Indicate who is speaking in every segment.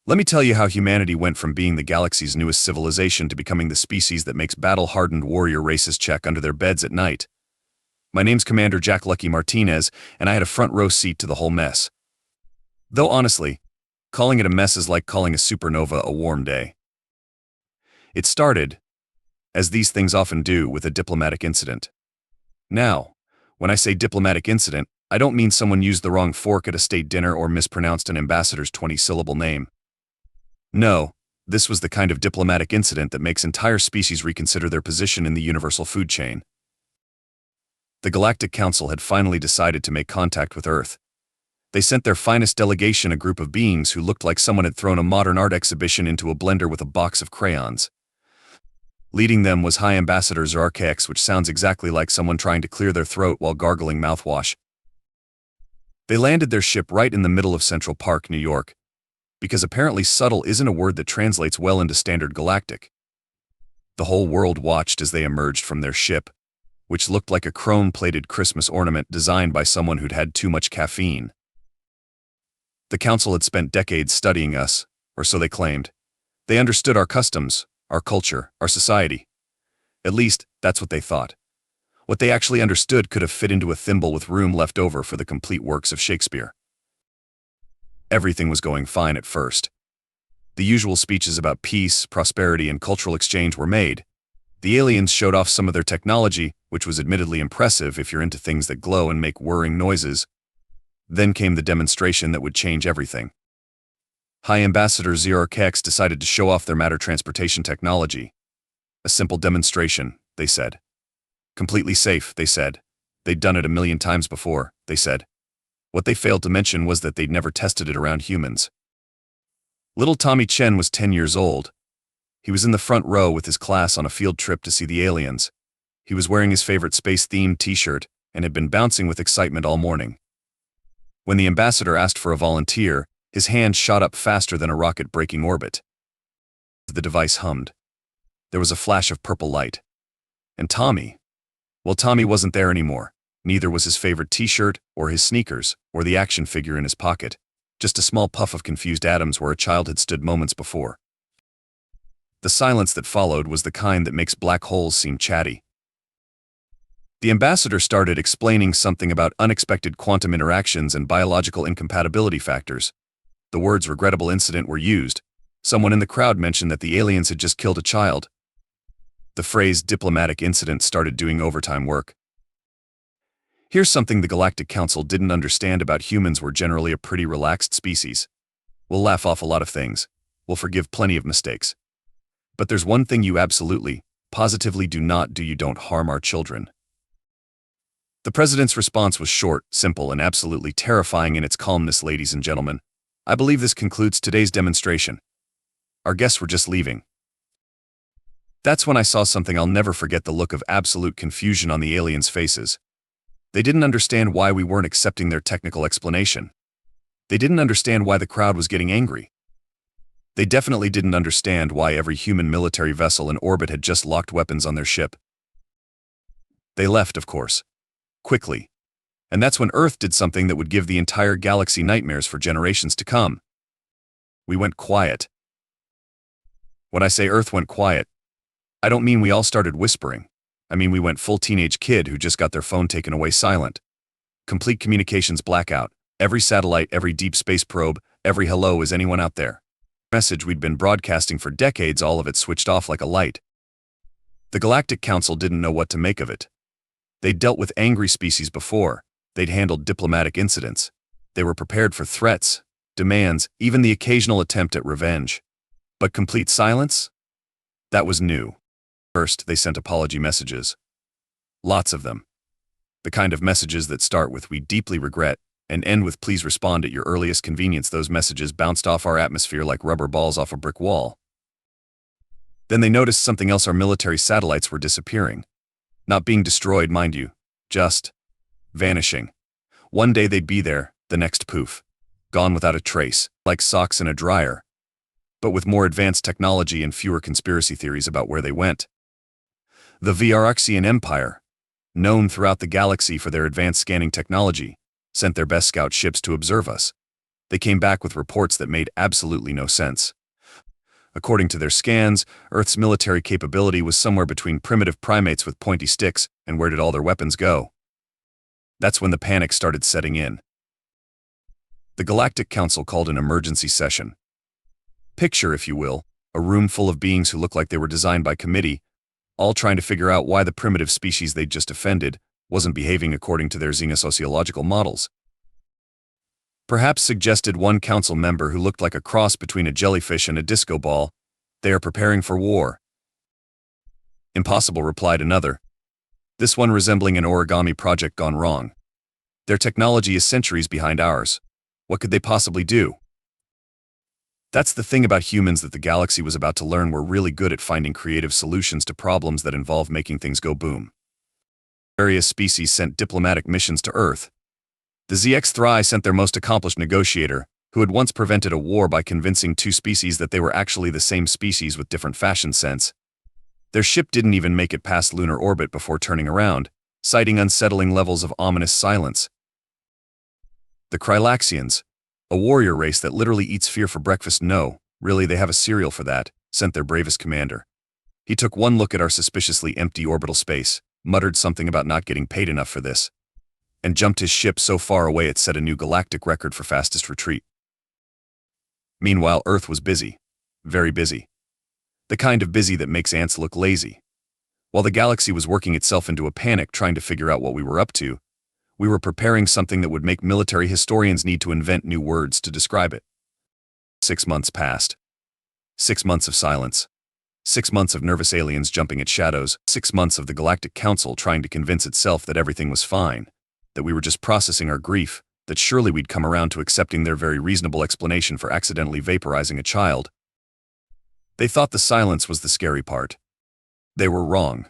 Speaker 1: Let me tell you how humanity went from being the galaxy's newest civilization to becoming the species that makes battle-hardened warrior races check under their beds at night. My name's Commander Jack Lucky Martinez, and I had a front-row seat to the whole mess. Though honestly, calling it a mess is like calling a supernova a warm day. It started, as these things often do, with a diplomatic incident. Now, when I say diplomatic incident, I don't mean someone used the wrong fork at a state dinner or mispronounced an ambassador's 20-syllable name. No, this was the kind of diplomatic incident that makes entire species reconsider their position in the universal food chain. The Galactic Council had finally decided to make contact with Earth. They sent their finest delegation, a group of beings who looked like someone had thrown a modern art exhibition into a blender with a box of crayons. Leading them was High Ambassador Zarkex, which sounds exactly like someone trying to clear their throat while gargling mouthwash. They landed their ship right in the middle of Central Park, New York, because apparently subtle isn't a word that translates well into standard galactic. The whole world watched as they emerged from their ship, which looked like a chrome-plated Christmas ornament designed by someone who'd had too much caffeine. The council had spent decades studying us, or so they claimed. They understood our customs, our culture, our society. At least, that's what they thought. What they actually understood could have fit into a thimble with room left over for the complete works of Shakespeare. Everything was going fine at first. The usual speeches about peace, prosperity, and cultural exchange were made. The aliens showed off some of their technology, which was admittedly impressive if you're into things that glow and make whirring noises. Then came the demonstration that would change everything. High Ambassador Zarkex decided to show off their matter transportation technology. A simple demonstration, they said. Completely safe, they said. They'd done it 1,000,000 times before, they said. What they failed to mention was that they'd never tested it around humans. Little Tommy Chen was 10 years old. He was in the front row with his class on a field trip to see the aliens. He was wearing his favorite space-themed t-shirt and had been bouncing with excitement all morning. When the ambassador asked for a volunteer, his hand shot up faster than a rocket breaking orbit. The device hummed. There was a flash of purple light. And Tommy? Well, Tommy wasn't there anymore. Neither was his favorite t-shirt, or his sneakers, or the action figure in his pocket. Just a small puff of confused atoms where a child had stood moments before. The silence that followed was the kind that makes black holes seem chatty. The ambassador started explaining something about unexpected quantum interactions and biological incompatibility factors. The words regrettable incident were used. Someone in the crowd mentioned that the aliens had just killed a child. The phrase diplomatic incident started doing overtime work. Here's something the Galactic Council didn't understand about humans: we're generally a pretty relaxed species. We'll laugh off a lot of things. We'll forgive plenty of mistakes. But there's one thing you absolutely, positively do not do: you don't harm our children. The president's response was short, simple, and absolutely terrifying in its calmness. Ladies and gentlemen, I believe this concludes today's demonstration. Our guests were just leaving. That's when I saw something I'll never forget: the look of absolute confusion on the aliens' faces. They didn't understand why we weren't accepting their technical explanation. They didn't understand why the crowd was getting angry. They definitely didn't understand why every human military vessel in orbit had just locked weapons on their ship. They left, of course. Quickly. And that's when Earth did something that would give the entire galaxy nightmares for generations to come. We went quiet. When I say Earth went quiet, I don't mean we all started whispering. I mean we went full teenage kid who just got their phone taken away silent. Complete communications blackout. Every satellite, every deep space probe, every hello, is anyone out there? Message we'd been broadcasting for decades, all of it switched off like a light. The Galactic Council didn't know what to make of it. They'd dealt with angry species before. They'd handled diplomatic incidents. They were prepared for threats, demands, even the occasional attempt at revenge. But complete silence? That was new. First, they sent apology messages. Lots of them. The kind of messages that start with "we deeply regret" and end with "please respond at your earliest convenience." Those messages bounced off our atmosphere like rubber balls off a brick wall. Then they noticed something else: our military satellites were disappearing. Not being destroyed, mind you, just vanishing. One day they'd be there, the next poof. Gone without a trace, like socks in a dryer. But with more advanced technology and fewer conspiracy theories about where they went. The Viraxian Empire, known throughout the galaxy for their advanced scanning technology, sent their best scout ships to observe us. They came back with reports that made absolutely no sense. According to their scans, Earth's military capability was somewhere between primitive primates with pointy sticks, and where did all their weapons go? That's when the panic started setting in. The Galactic Council called an emergency session. Picture, if you will, a room full of beings who looked like they were designed by committee, all trying to figure out why the primitive species they'd just offended wasn't behaving according to their xenosociological models. Perhaps, suggested one council member who looked like a cross between a jellyfish and a disco ball, they are preparing for war. Impossible, replied another, this one resembling an origami project gone wrong. Their technology is centuries behind ours. What could they possibly do? That's the thing about humans that the galaxy was about to learn. We're really good at finding creative solutions to problems that involve making things go boom. Various species sent diplomatic missions to Earth. The ZX-3 sent their most accomplished negotiator, who had once prevented a war by convincing two species that they were actually the same species with different fashion sense. Their ship didn't even make it past lunar orbit before turning around, citing unsettling levels of ominous silence. The Krylaxians, a warrior race that literally eats fear for breakfast, no, really they have a cereal for that, sent their bravest commander. He took one look at our suspiciously empty orbital space, muttered something about not getting paid enough for this, and jumped his ship so far away it set a new galactic record for fastest retreat. Meanwhile, Earth was busy. Very busy. The kind of busy that makes ants look lazy. While the galaxy was working itself into a panic trying to figure out what we were up to, we were preparing something that would make military historians need to invent new words to describe it. 6 months passed. 6 months of silence. 6 months of nervous aliens jumping at shadows. 6 months of the Galactic Council trying to convince itself that everything was fine, that we were just processing our grief, that surely we'd come around to accepting their very reasonable explanation for accidentally vaporizing a child. They thought the silence was the scary part. They were wrong.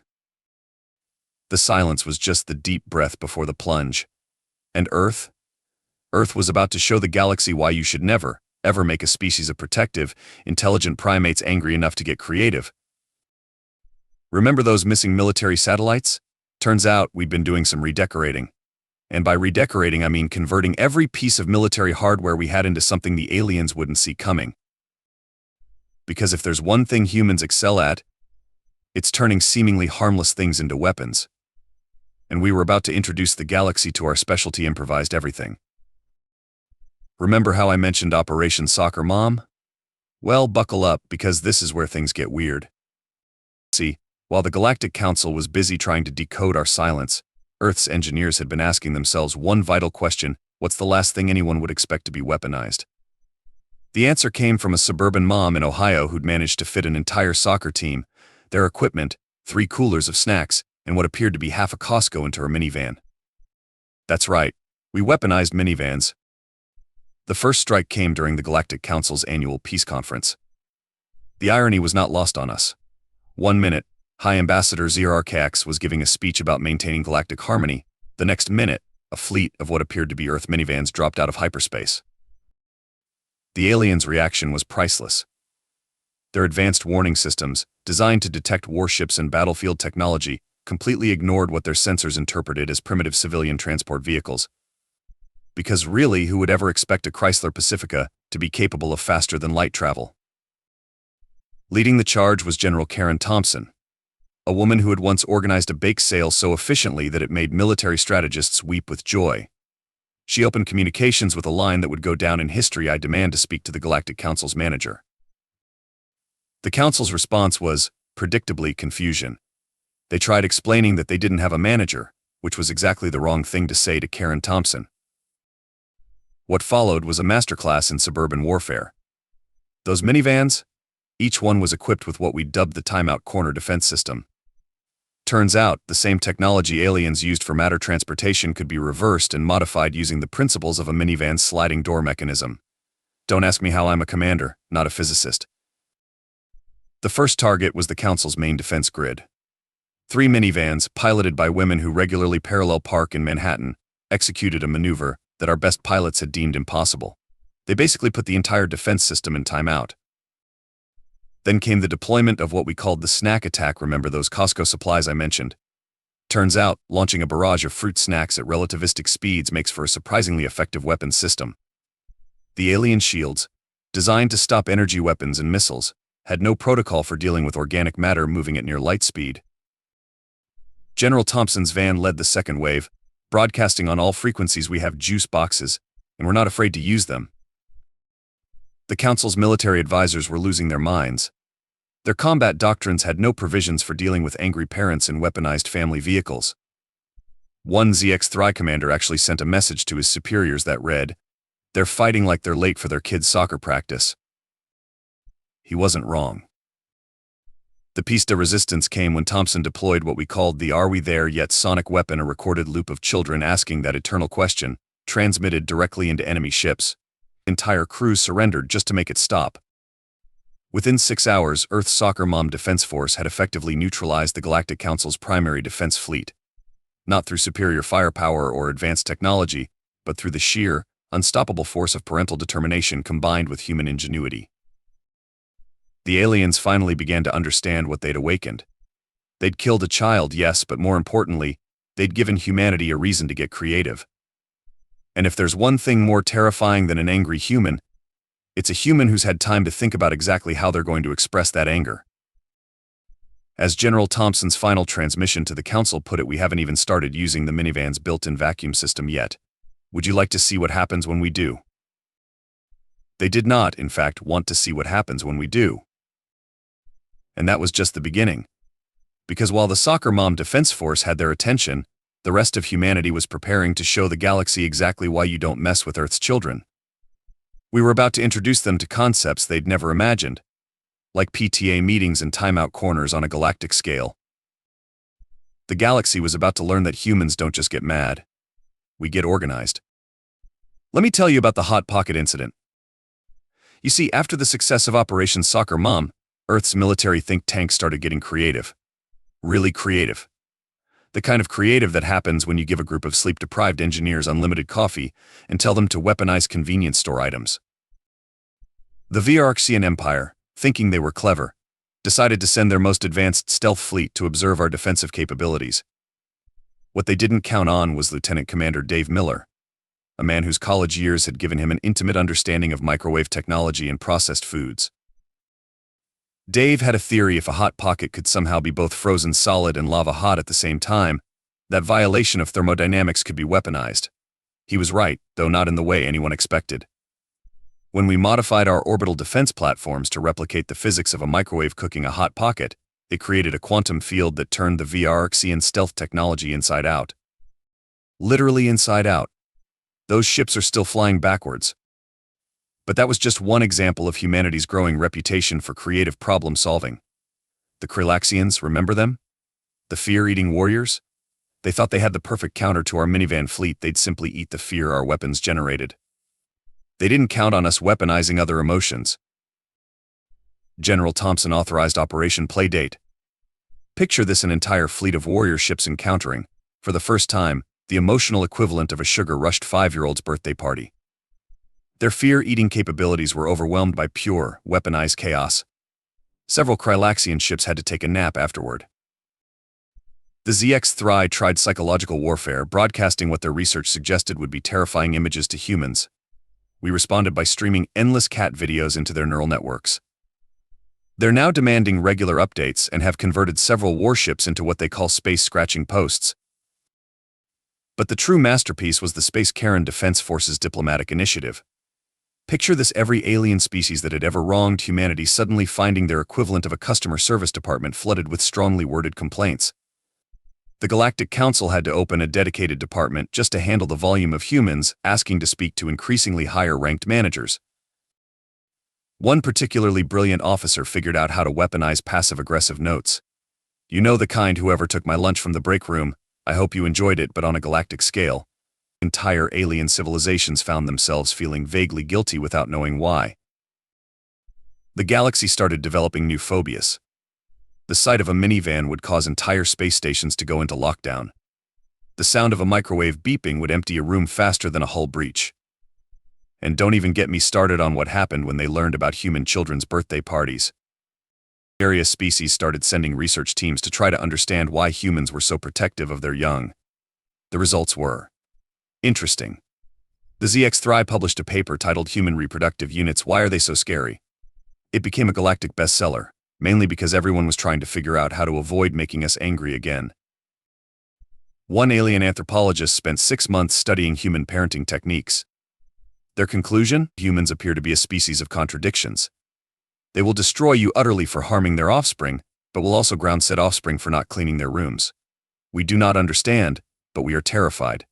Speaker 1: The silence was just the deep breath before the plunge. And Earth? Earth was about to show the galaxy why you should never, ever make a species of protective, intelligent primates angry enough to get creative. Remember those missing military satellites? Turns out we'd been doing some redecorating. And by redecorating, I mean converting every piece of military hardware we had into something the aliens wouldn't see coming. Because if there's one thing humans excel at, it's turning seemingly harmless things into weapons. And we were about to introduce the galaxy to our specialty improvised everything. Remember how I mentioned Operation Soccer Mom? Well, buckle up, because this is where things get weird. See, while the Galactic Council was busy trying to decode our silence, Earth's engineers had been asking themselves one vital question: what's the last thing anyone would expect to be weaponized? The answer came from a suburban mom in Ohio who'd managed to fit an entire soccer team, their equipment, 3 coolers of snacks, and what appeared to be half a Costco into her minivan. That's right, we weaponized minivans. The first strike came during the Galactic Council's annual peace conference. The irony was not lost on us. 1 minute, High Ambassador ZRKX was giving a speech about maintaining galactic harmony. The next minute, a fleet of what appeared to be Earth minivans dropped out of hyperspace. The aliens' reaction was priceless. Their advanced warning systems, designed to detect warships and battlefield technology, completely ignored what their sensors interpreted as primitive civilian transport vehicles. Because really, who would ever expect a Chrysler Pacifica to be capable of faster-than-light travel? Leading the charge was General Karen Thompson, a woman who had once organized a bake sale so efficiently that it made military strategists weep with joy. She opened communications with a line that would go down in history: "I demand to speak to the Galactic Council's manager." The Council's response was, predictably, confusion. They tried explaining that they didn't have a manager, which was exactly the wrong thing to say to Karen Thompson. What followed was a masterclass in suburban warfare. Those minivans? Each one was equipped with what we dubbed the timeout corner defense system. Turns out, the same technology aliens used for matter transportation could be reversed and modified using the principles of a minivan's sliding door mechanism. Don't ask me how, I'm a commander, not a physicist. The first target was the Council's main defense grid. 3 minivans, piloted by women who regularly parallel park in Manhattan, executed a maneuver that our best pilots had deemed impossible. They basically put the entire defense system in timeout. Then came the deployment of what we called the snack attack. Remember those Costco supplies I mentioned? Turns out, launching a barrage of fruit snacks at relativistic speeds makes for a surprisingly effective weapons system. The alien shields, designed to stop energy weapons and missiles, had no protocol for dealing with organic matter moving at near light speed. General Thompson's van led the second wave, broadcasting on all frequencies we have juice boxes, and we're not afraid to use them. The Council's military advisors were losing their minds. Their combat doctrines had no provisions for dealing with angry parents in weaponized family vehicles. One HFY commander actually sent a message to his superiors that read, "They're fighting like they're late for their kids' soccer practice." He wasn't wrong. The piece de resistance came when Thompson deployed what we called the "Are we there yet" sonic weapon, a recorded loop of children asking that eternal question, transmitted directly into enemy ships. Entire crews surrendered just to make it stop. Within 6 hours, Earth's Soccer Mom Defense Force had effectively neutralized the Galactic Council's primary defense fleet. Not through superior firepower or advanced technology, but through the sheer, unstoppable force of parental determination combined with human ingenuity. The aliens finally began to understand what they'd awakened. They'd killed a child, yes, but more importantly, they'd given humanity a reason to get creative. And if there's one thing more terrifying than an angry human, it's a human who's had time to think about exactly how they're going to express that anger. As General Thompson's final transmission to the Council put it, we haven't even started using the minivan's built-in vacuum system yet. Would you like to see what happens when we do? They did not, in fact, want to see what happens when we do. And that was just the beginning. Because while the Soccer Mom Defense Force had their attention, the rest of humanity was preparing to show the galaxy exactly why you don't mess with Earth's children. We were about to introduce them to concepts they'd never imagined, like PTA meetings and timeout corners on a galactic scale. The galaxy was about to learn that humans don't just get mad. We get organized. Let me tell you about the Hot Pocket incident. You see, after the success of Operation Soccer Mom, Earth's military think tank started getting creative. Really creative. The kind of creative that happens when you give a group of sleep-deprived engineers unlimited coffee and tell them to weaponize convenience store items. The Vrxian Empire, thinking they were clever, decided to send their most advanced stealth fleet to observe our defensive capabilities. What they didn't count on was Lieutenant Commander Dave Miller, a man whose college years had given him an intimate understanding of microwave technology and processed foods. Dave had a theory: if a hot pocket could somehow be both frozen solid and lava hot at the same time, that violation of thermodynamics could be weaponized. He was right, though not in the way anyone expected. When we modified our orbital defense platforms to replicate the physics of a microwave cooking a hot pocket, it created a quantum field that turned the Vrxian stealth technology inside out. Literally inside out. Those ships are still flying backwards. But that was just one example of humanity's growing reputation for creative problem solving. The Kralaxians, remember them? The fear-eating warriors? They thought they had the perfect counter to our minivan fleet. They'd simply eat the fear our weapons generated. They didn't count on us weaponizing other emotions. General Thompson authorized Operation Playdate. Picture this: an entire fleet of warrior ships encountering, for the first time, the emotional equivalent of a sugar-rushed 5-year-old's birthday party. Their fear-eating capabilities were overwhelmed by pure, weaponized chaos. Several Kralaxian ships had to take a nap afterward. The HFY tried psychological warfare, broadcasting what their research suggested would be terrifying images to humans. We responded by streaming endless cat videos into their neural networks. They're now demanding regular updates and have converted several warships into what they call space-scratching posts. But the true masterpiece was the Space Karen Defense Force's diplomatic initiative. Picture this: every alien species that had ever wronged humanity suddenly finding their equivalent of a customer service department flooded with strongly worded complaints. The Galactic Council had to open a dedicated department just to handle the volume of humans asking to speak to increasingly higher-ranked managers. One particularly brilliant officer figured out how to weaponize passive-aggressive notes. "You know the kind: whoever took my lunch from the break room, I hope you enjoyed it," but on a galactic scale. Entire alien civilizations found themselves feeling vaguely guilty without knowing why. The galaxy started developing new phobias. The sight of a minivan would cause entire space stations to go into lockdown. The sound of a microwave beeping would empty a room faster than a hull breach. And don't even get me started on what happened when they learned about human children's birthday parties. Various species started sending research teams to try to understand why humans were so protective of their young. The results were interesting. The The HFY published a paper titled Human Reproductive Units, Why Are They So Scary? It became a galactic bestseller, mainly because everyone was trying to figure out how to avoid making us angry again. One alien anthropologist spent 6 months studying human parenting techniques. Their conclusion? Humans appear to be a species of contradictions. They will destroy you utterly for harming their offspring, but will also ground said offspring for not cleaning their rooms. We do not understand, but we are terrified.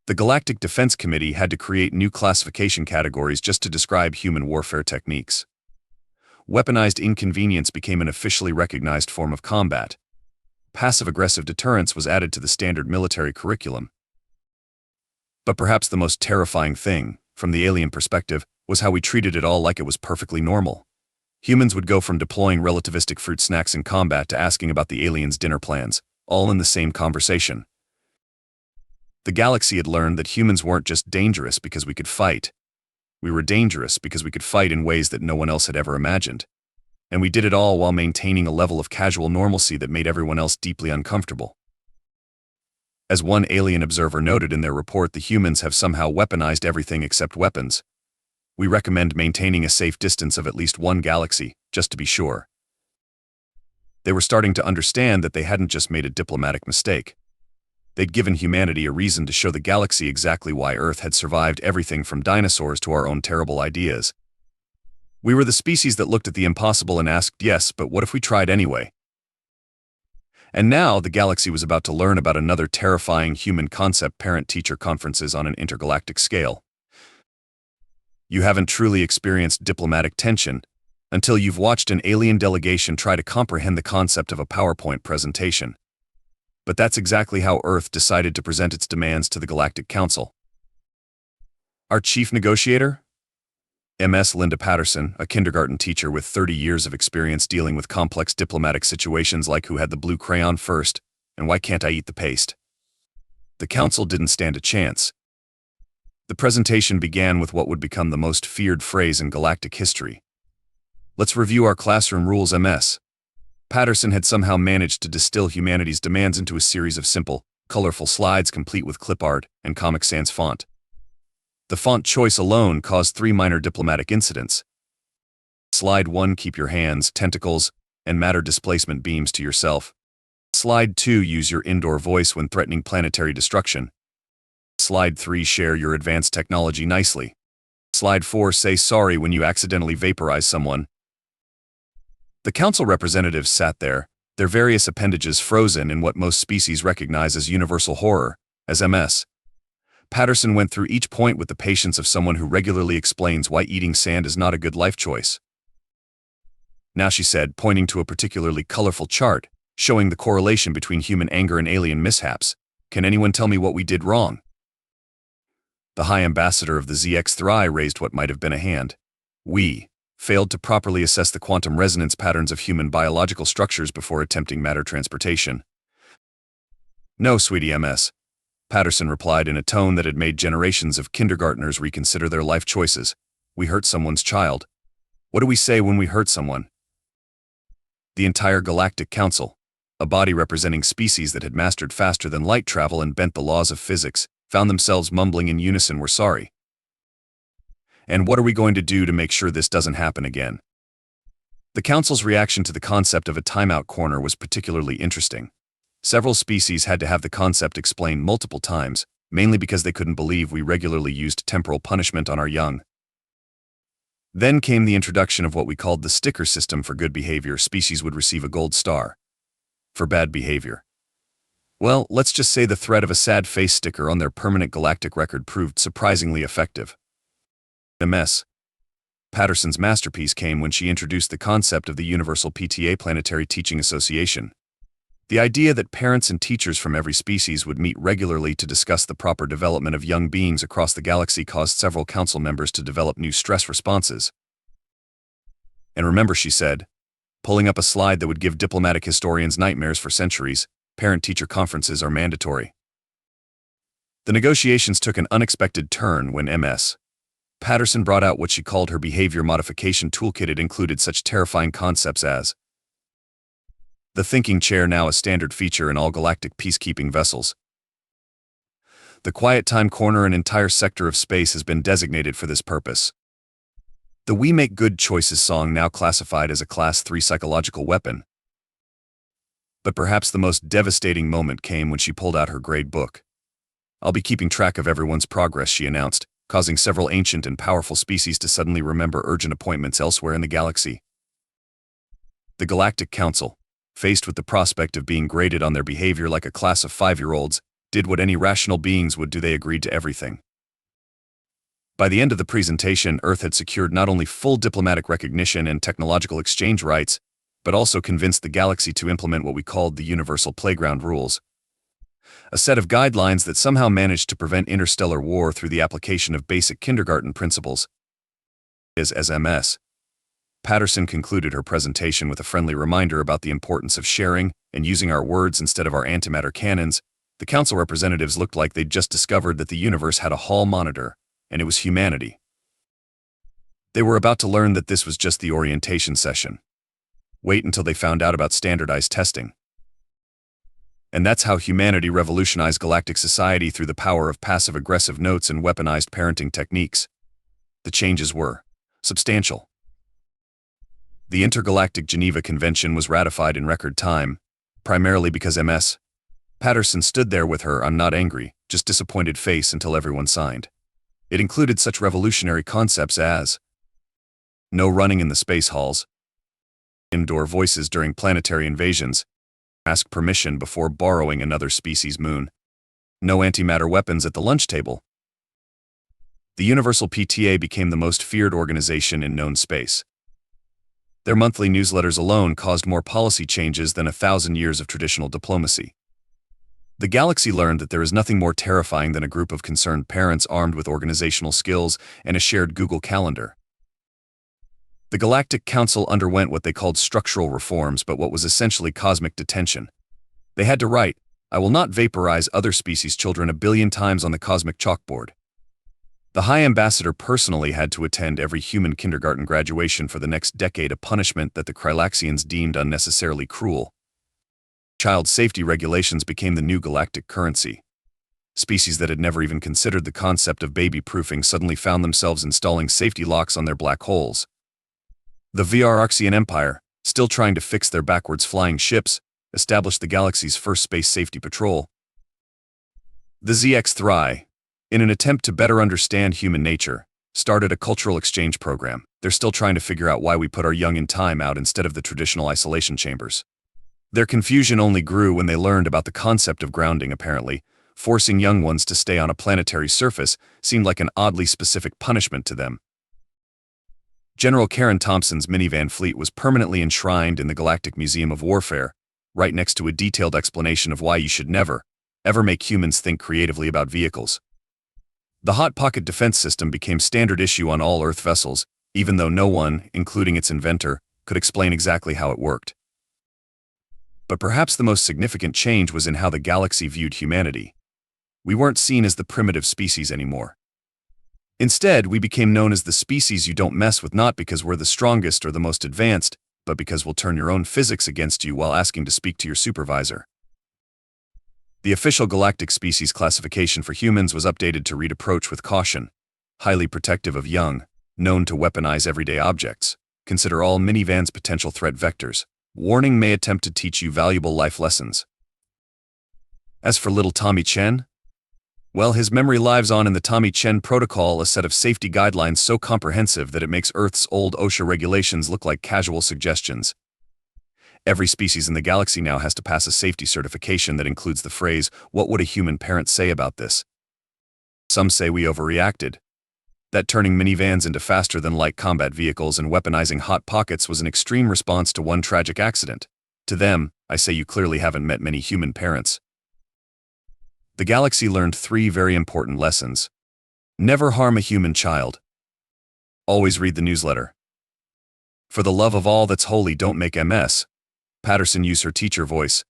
Speaker 1: The Galactic Defense Committee had to create new classification categories just to describe human warfare techniques. Weaponized inconvenience became an officially recognized form of combat. Passive-aggressive deterrence was added to the standard military curriculum. But perhaps the most terrifying thing, from the alien perspective, was how we treated it all like it was perfectly normal. Humans would go from deploying relativistic fruit snacks in combat to asking about the aliens' dinner plans, all in the same conversation. The galaxy had learned that humans weren't just dangerous because we could fight. We were dangerous because we could fight in ways that no one else had ever imagined. And we did it all while maintaining a level of casual normalcy that made everyone else deeply uncomfortable. As one alien observer noted in their report, the humans have somehow weaponized everything except weapons. We recommend maintaining a safe distance of at least one galaxy, just to be sure. They were starting to understand that they hadn't just made a diplomatic mistake. They'd given humanity a reason to show the galaxy exactly why Earth had survived everything from dinosaurs to our own terrible ideas. We were the species that looked at the impossible and asked, yes, but what if we tried anyway? And now the galaxy was about to learn about another terrifying human concept: parent-teacher conferences on an intergalactic scale. You haven't truly experienced diplomatic tension until you've watched an alien delegation try to comprehend the concept of a PowerPoint presentation. But that's exactly how Earth decided to present its demands to the Galactic Council. Our chief negotiator? Ms. Linda Patterson, a kindergarten teacher with 30 years of experience dealing with complex diplomatic situations like who had the blue crayon first, and why can't I eat the paste? The council didn't stand a chance. The presentation began with what would become the most feared phrase in galactic history. Let's review our classroom rules. Ms. Patterson had somehow managed to distill humanity's demands into a series of simple, colorful slides complete with clip art and Comic Sans font. The font choice alone caused 3 minor diplomatic incidents. Slide 1, keep your hands, tentacles, and matter displacement beams to yourself. Slide 2, use your indoor voice when threatening planetary destruction. Slide 3, share your advanced technology nicely. Slide 4, say sorry when you accidentally vaporize someone. The council representatives sat there, their various appendages frozen in what most species recognize as universal horror, as Ms. Patterson went through each point with the patience of someone who regularly explains why eating sand is not a good life choice. Now she said, pointing to a particularly colorful chart, showing the correlation between human anger and alien mishaps, "Can anyone tell me what we did wrong?" The High Ambassador of the HFY raised what might have been a hand. We failed to properly assess the quantum resonance patterns of human biological structures before attempting matter transportation. No, sweetie, Ms. Patterson replied in a tone that had made generations of kindergartners reconsider their life choices. We hurt someone's child. What do we say when we hurt someone? The entire Galactic Council, a body representing species that had mastered faster than light travel and bent the laws of physics, found themselves mumbling in unison, "We're sorry." And what are we going to do to make sure this doesn't happen again? The Council's reaction to the concept of a timeout corner was particularly interesting. Several species had to have the concept explained multiple times, mainly because they couldn't believe we regularly used temporal punishment on our young. Then came the introduction of what we called the sticker system. For good behavior, species would receive a gold star. For bad behavior, well, let's just say the threat of a sad face sticker on their permanent galactic record proved surprisingly effective. Ms. Patterson's masterpiece came when she introduced the concept of the Universal PTA Planetary Teaching Association. The idea that parents and teachers from every species would meet regularly to discuss the proper development of young beings across the galaxy caused several council members to develop new stress responses. And remember, she said, pulling up a slide that would give diplomatic historians nightmares for centuries, parent-teacher conferences are mandatory. The negotiations took an unexpected turn when Ms. Patterson brought out what she called her behavior modification toolkit. It included such terrifying concepts as the thinking chair, now a standard feature in all galactic peacekeeping vessels. The Quiet Time Corner, an entire sector of space, has been designated for this purpose. The We Make Good Choices song now classified as a Class 3 psychological weapon. But perhaps the most devastating moment came when she pulled out her grade book. "I'll be keeping track of everyone's progress," she announced, causing several ancient and powerful species to suddenly remember urgent appointments elsewhere in the galaxy. The Galactic Council, faced with the prospect of being graded on their behavior like a class of 5-year-olds, did what any rational beings would do: they agreed to everything. By the end of the presentation, Earth had secured not only full diplomatic recognition and technological exchange rights, but also convinced the galaxy to implement what we called the Universal Playground Rules, a set of guidelines that somehow managed to prevent interstellar war through the application of basic kindergarten principles. As MS. Patterson concluded her presentation with a friendly reminder about the importance of sharing and using our words instead of our antimatter cannons. The council representatives looked like they'd just discovered that the universe had a hall monitor, and it was humanity. They were about to learn that this was just the orientation session. Wait until they found out about standardized testing. And that's how humanity revolutionized galactic society, through the power of passive-aggressive notes and weaponized parenting techniques. The changes were substantial. The Intergalactic Geneva Convention was ratified in record time, primarily because MS. Patterson stood there with her "I'm not angry, just disappointed" face until everyone signed. It included such revolutionary concepts as no running in the space halls, indoor voices during planetary invasions, ask permission before borrowing another species' moon, no antimatter weapons at the lunch table. The Universal PTA became the most feared organization in known space. Their monthly newsletters alone caused more policy changes than 1,000 years of traditional diplomacy. The galaxy learned that there is nothing more terrifying than a group of concerned parents armed with organizational skills and a shared Google Calendar. The Galactic Council underwent what they called structural reforms, but what was essentially cosmic detention. They had to write, "I will not vaporize other species' children" 1 billion times on the cosmic chalkboard. The High Ambassador personally had to attend every human kindergarten graduation for the next decade, a punishment that the Krylaxians deemed unnecessarily cruel. Child safety regulations became the new galactic currency. Species that had never even considered the concept of baby-proofing suddenly found themselves installing safety locks on their black holes. The Vrarxian Empire, still trying to fix their backwards flying ships, established the galaxy's first space safety patrol. The ZX-3, in an attempt to better understand human nature, started a cultural exchange program. They're still trying to figure out why we put our young in timeout instead of the traditional isolation chambers. Their confusion only grew when they learned about the concept of grounding. Apparently, forcing young ones to stay on a planetary surface seemed like an oddly specific punishment to them. General Karen Thompson's minivan fleet was permanently enshrined in the Galactic Museum of Warfare, right next to a detailed explanation of why you should never, ever make humans think creatively about vehicles. The Hot Pocket defense system became standard issue on all Earth vessels, even though no one, including its inventor, could explain exactly how it worked. But perhaps the most significant change was in how the galaxy viewed humanity. We weren't seen as the primitive species anymore. Instead, we became known as the species you don't mess with, not because we're the strongest or the most advanced, but because we'll turn your own physics against you while asking to speak to your supervisor. The official galactic species classification for humans was updated to read "approach with caution, highly protective of young, known to weaponize everyday objects, consider all minivans potential threat vectors, warning may attempt to teach you valuable life lessons." As for little Tommy Chen, well, his memory lives on in the Tommy Chen Protocol, a set of safety guidelines so comprehensive that it makes Earth's old OSHA regulations look like casual suggestions. Every species in the galaxy now has to pass a safety certification that includes the phrase, "What would a human parent say about this?" Some say we overreacted. That turning minivans into faster-than-light combat vehicles and weaponizing hot pockets was an extreme response to one tragic accident. To them, I say you clearly haven't met many human parents. The galaxy learned 3 very important lessons. Never harm a human child. Always read the newsletter. For the love of all that's holy, don't make MS. Patterson used her teacher voice.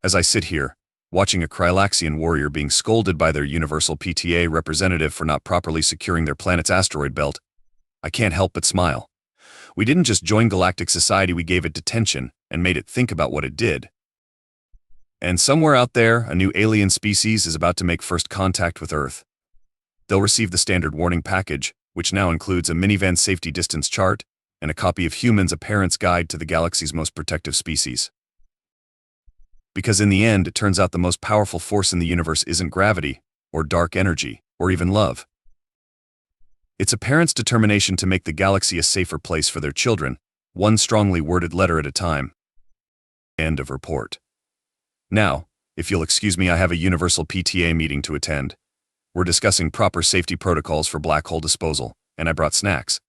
Speaker 1: As I sit here, watching a Krylaxian warrior being scolded by their Universal PTA representative for not properly securing their planet's asteroid belt, I can't help but smile. We didn't just join galactic society, we gave it detention and made it think about what it did. And somewhere out there, a new alien species is about to make first contact with Earth. They'll receive the standard warning package, which now includes a minivan safety distance chart and a copy of Humans, a Parent's Guide to the Galaxy's Most Protective Species. Because in the end, it turns out the most powerful force in the universe isn't gravity, or dark energy, or even love. It's a parent's determination to make the galaxy a safer place for their children, one strongly worded letter at a time. End of report. Now, if you'll excuse me, I have a universal PTA meeting to attend. We're discussing proper safety protocols for black hole disposal, and I brought snacks.